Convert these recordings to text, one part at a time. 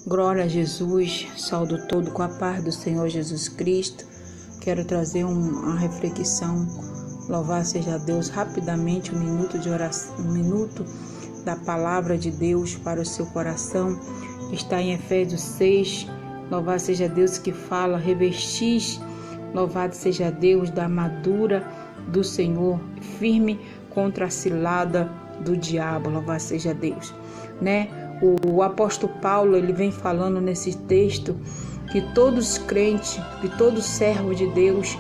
Glória a Jesus, saúdo todo com a paz do Senhor Jesus Cristo. Quero trazer uma reflexão, louvar seja Deus, rapidamente, um minuto de oração, um minuto da palavra de Deus para o seu coração. Está em Efésios 6, louvado seja Deus que fala, revestis, louvado seja Deus da armadura do Senhor, firme contra a cilada do diabo, louvado seja Deus, O apóstolo Paulo, ele vem falando nesse texto que todos crentes, que todo servo de Deus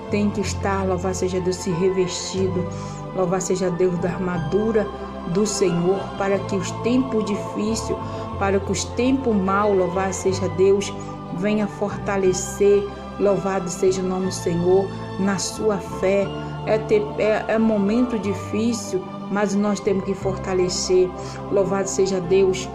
tem que estar, louvado seja Deus, se revestido, louvado seja Deus da armadura do Senhor, para que os tempos difíceis, para que os tempos maus, louvado seja Deus, venha fortalecer, louvado seja o nome do Senhor, na sua fé. É momento difícil, mas nós temos que fortalecer, louvado seja Deus,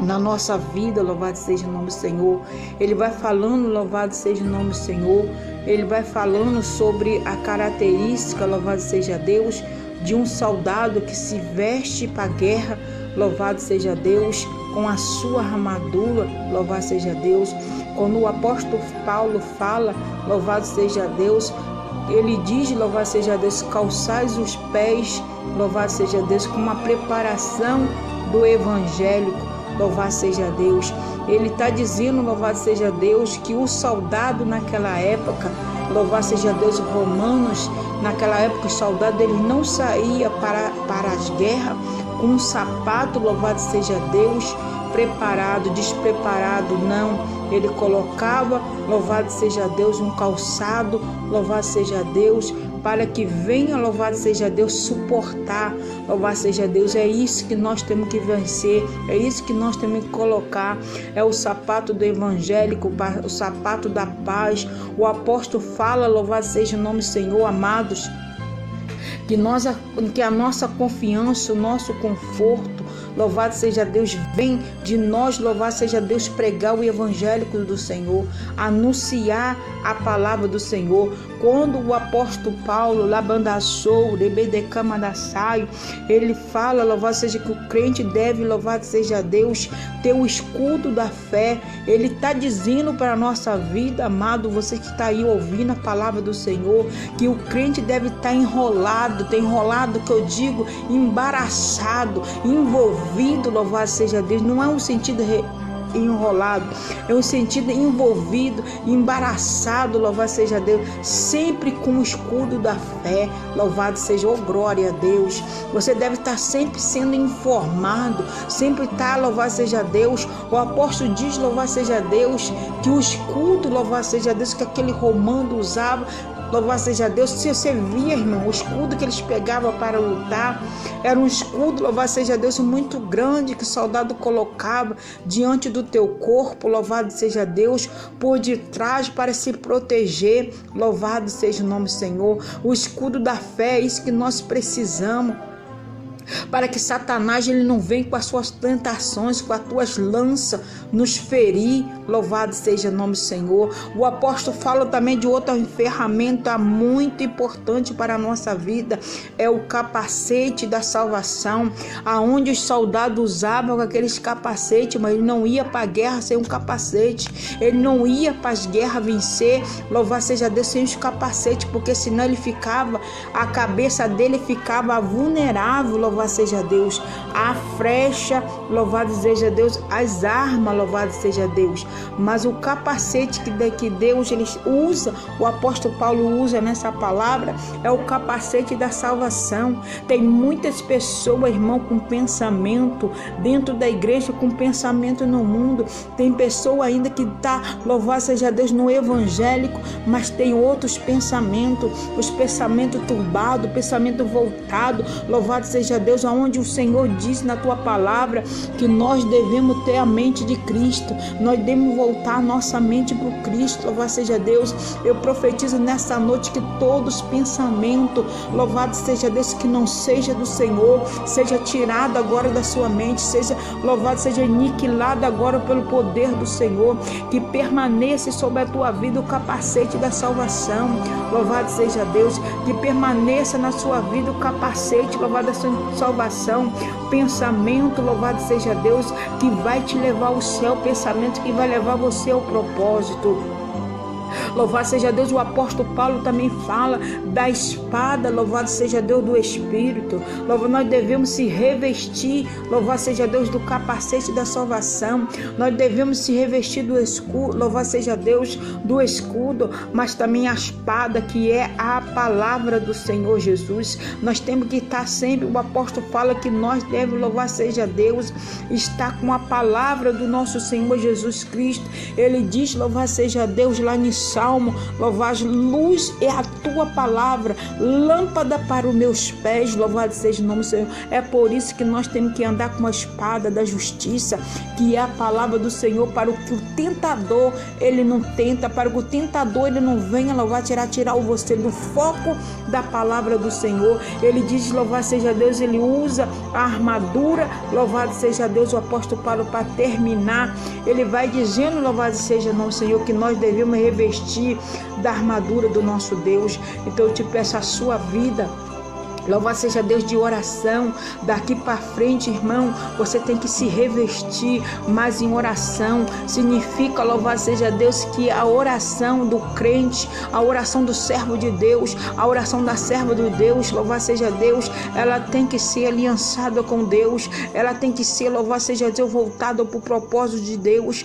na nossa vida, louvado seja o nome do Senhor. Ele vai falando, louvado seja o nome do Senhor, ele vai falando sobre a característica, louvado seja Deus, de um soldado que se veste para a guerra, louvado seja Deus, com a sua armadura, louvado seja Deus. Quando o apóstolo Paulo fala, louvado seja Deus, ele diz, louvado seja Deus, calçais os pés, louvado seja Deus, com uma preparação do evangélico, louvado seja Deus. Ele está dizendo, louvado seja Deus, que o soldado naquela época, louvado seja Deus, romanos, naquela época o soldado ele não saía para as guerras com um sapato, louvado seja Deus, preparado, despreparado, não. Ele colocava, louvado seja Deus, um calçado, louvado seja Deus, para que venha, louvado seja Deus, suportar, louvado seja Deus. É isso que nós temos que vencer, é isso que nós temos que colocar, é o sapato do evangélico, o sapato da paz. O apóstolo fala, louvado seja o nome do Senhor, amados, que a nossa confiança, o nosso conforto, louvado seja Deus, vem de nós, louvado seja Deus, pregar o evangélico do Senhor, anunciar a palavra do Senhor. Quando o apóstolo Paulo, labandaçou, rebedecamadaçaio, ele fala, louvado seja que o crente deve, louvado seja Deus, ter o escudo da fé. Ele está dizendo para a nossa vida, amado, você que está aí ouvindo a palavra do Senhor, que o crente deve estar enrolado, que eu digo, embaraçado, envolvido, louvado seja Deus. Não é um sentido enrolado, é um sentido envolvido, embaraçado, louvado seja Deus, sempre com o escudo da fé, louvado seja, oh glória a Deus. Você deve estar sempre sendo informado, sempre estar, louvado seja Deus. O apóstolo diz, louvado seja Deus, que o escudo, louvado seja Deus, que aquele romano usava, louvado seja Deus. Se você via, irmão, o escudo que eles pegavam para lutar, era um escudo, louvado seja Deus, muito grande, que o soldado colocava diante do teu corpo, louvado seja Deus, por detrás, para se proteger, louvado seja o nome do Senhor. O escudo da fé é isso que nós precisamos, para que Satanás ele não venha com as suas tentações, com as tuas lanças, nos ferir, louvado seja o nome do Senhor. O apóstolo fala também de outra ferramenta muito importante para a nossa vida, é o capacete da salvação, aonde os soldados usavam aqueles capacetes, mas ele não ia para a guerra sem um capacete, ele não ia para as guerras vencer, louvado seja Deus, sem os capacetes, porque senão ele ficava, a cabeça dele ficava vulnerável, louvado seja Deus, a flecha, louvado seja Deus, as armas, louvado seja Deus. Mas o capacete que Deus ele usa, o apóstolo Paulo usa nessa palavra, é o capacete da salvação. Tem muitas pessoas, irmão, com pensamento dentro da igreja, com pensamento no mundo. Tem pessoa ainda que está, louvado seja Deus, no evangélico, mas tem outros pensamentos, os pensamentos turbados, pensamento voltado, louvado seja Deus, aonde o Senhor diz na tua palavra que nós devemos ter a mente de Cristo, nós devemos voltar a nossa mente para o Cristo, louvado seja Deus. Eu profetizo nessa noite que todos os pensamentos, louvado seja Deus, que não seja do Senhor, seja tirado agora da sua mente, seja, louvado seja, aniquilado agora pelo poder do Senhor, que permaneça sobre a tua vida o capacete da salvação, louvado seja Deus, que permaneça na sua vida o capacete, louvado seja de salvação, pensamento, louvado seja Deus, que vai te levar ao céu, pensamento que vai levar você ao propósito. Louvado seja Deus, o apóstolo Paulo também fala da espada, louvado seja Deus, do Espírito. Nós devemos se revestir, louvado seja Deus, do capacete da salvação. Nós devemos se revestir do escudo, louvado seja Deus, do escudo, mas também a espada, que é a palavra do Senhor Jesus. Nós temos que estar sempre, o apóstolo fala que nós devemos, louvado seja Deus, estar com a palavra do nosso Senhor Jesus Cristo. Ele diz, louvado seja Deus, lá em Salmo, louvado, luz é a tua palavra, lâmpada para os meus pés, louvado seja o nome do Senhor. É por isso que nós temos que andar com a espada da justiça, que é a palavra do Senhor, para o que o tentador, ele não tenta, para que o tentador, ele não venha, louvado, tirar você do foco da palavra do Senhor. Ele diz, louvado seja Deus, ele usa a armadura, louvado seja Deus, o apóstolo Paulo, para terminar, ele vai dizendo, louvado seja o nome do Senhor, que nós devemos revestir da armadura do nosso Deus. Então eu te peço a sua vida, louvado seja Deus, de oração. Daqui para frente, irmão, você tem que se revestir mais em oração. Significa, louvado seja Deus, que a oração do crente, a oração do servo de Deus, a oração da serva de Deus, louvado seja Deus, ela tem que ser aliançada com Deus, ela tem que ser, louvado seja Deus, voltada para o propósito de Deus.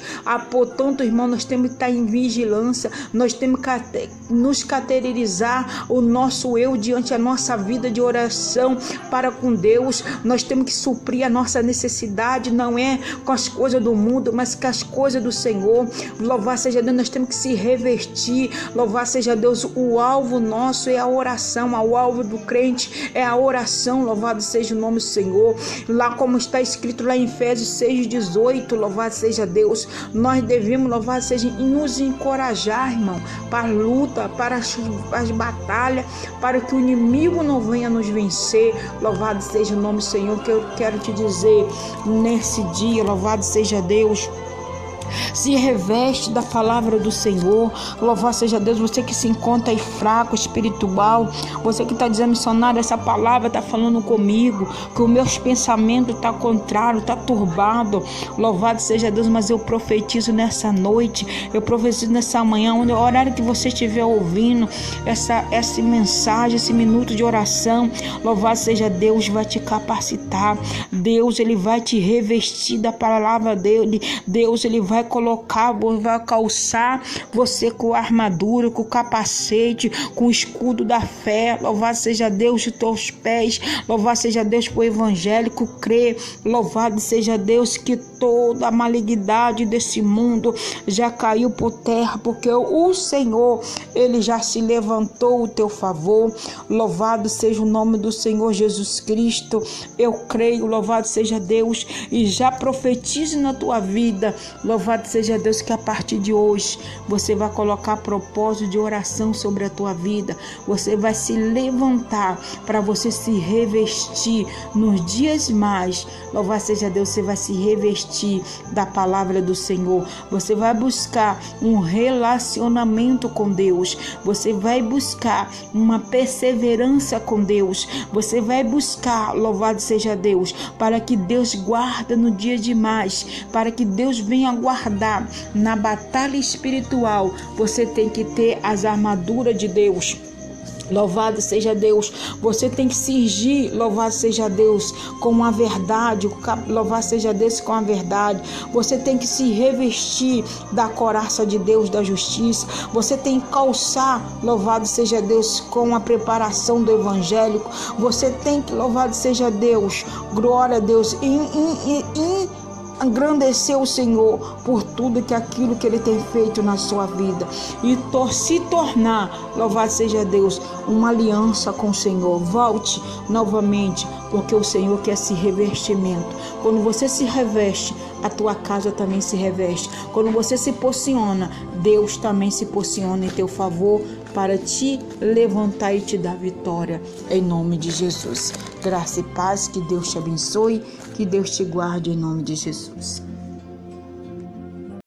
Portanto, irmão, nós temos que estar em vigilância, nós temos que nos caracterizar o nosso eu diante da nossa vida de oração para com Deus. Nós temos que suprir a nossa necessidade, não é com as coisas do mundo, mas com as coisas do Senhor. Louvado seja Deus, nós temos que se revestir. Louvado seja Deus, o alvo nosso é a oração, o alvo do crente é a oração. Louvado seja o nome do Senhor. Lá como está escrito lá em Efésios 6:18, louvado seja Deus, nós devemos, louvado seja, nos encorajar, irmão, para a luta, para as batalhas, para que o inimigo não venha nos vencer. Louvado seja o nome do Senhor. Que eu quero te dizer nesse dia, louvado seja Deus, se reveste da palavra do Senhor. Louvado seja Deus, você que se encontra aí fraco, espiritual, você que está dizendo, missionário, essa palavra está falando comigo, que os meus pensamentos estão contrários, está turbado. Louvado seja Deus, mas eu profetizo nessa noite, eu profetizo nessa manhã, onde o horário que você estiver ouvindo essa mensagem, esse minuto de oração, louvado seja Deus, vai te capacitar. Deus, ele vai te revestir da palavra dele. Deus, ele vai calçar você com a armadura, com o capacete, com o escudo da fé. Louvado seja Deus de teus pés. Louvado seja Deus por evangélico crer. Louvado seja Deus que toda a malignidade desse mundo já caiu por terra, porque o Senhor, ele já se levantou o teu favor. Louvado seja o nome do Senhor Jesus Cristo. Eu creio, louvado seja Deus, e já profetizo na tua vida. Louvado seja Deus, que a partir de hoje você vai colocar propósito de oração sobre a tua vida. Você vai se levantar para você se revestir nos dias mais. Louvado seja Deus, você vai se revestir da palavra do Senhor. Você vai buscar um relacionamento com Deus. Você vai buscar uma perseverança com Deus. Você vai buscar, louvado seja Deus, para que Deus guarda no dia de mais, para que Deus venha guardar na batalha espiritual. Você tem que ter as armaduras de Deus. Louvado seja Deus, você tem que cingir, louvado seja Deus, com a verdade, louvado seja Deus com a verdade. Você tem que se revestir da couraça de Deus, da justiça. Você tem que calçar, louvado seja Deus, com a preparação do evangélico. Você tem que, louvado seja Deus, glória a Deus, engrandecer o Senhor por tudo aquilo que Ele tem feito na sua vida e se tornar, louvado seja Deus, uma aliança com o Senhor. Volte novamente, porque o Senhor quer esse revestimento. Quando você se reveste, a tua casa também se reveste. Quando você se posiciona, Deus também se posiciona em teu favor para te levantar e te dar vitória, em nome de Jesus. Graça e paz, que Deus te abençoe, que Deus te guarde em nome de Jesus.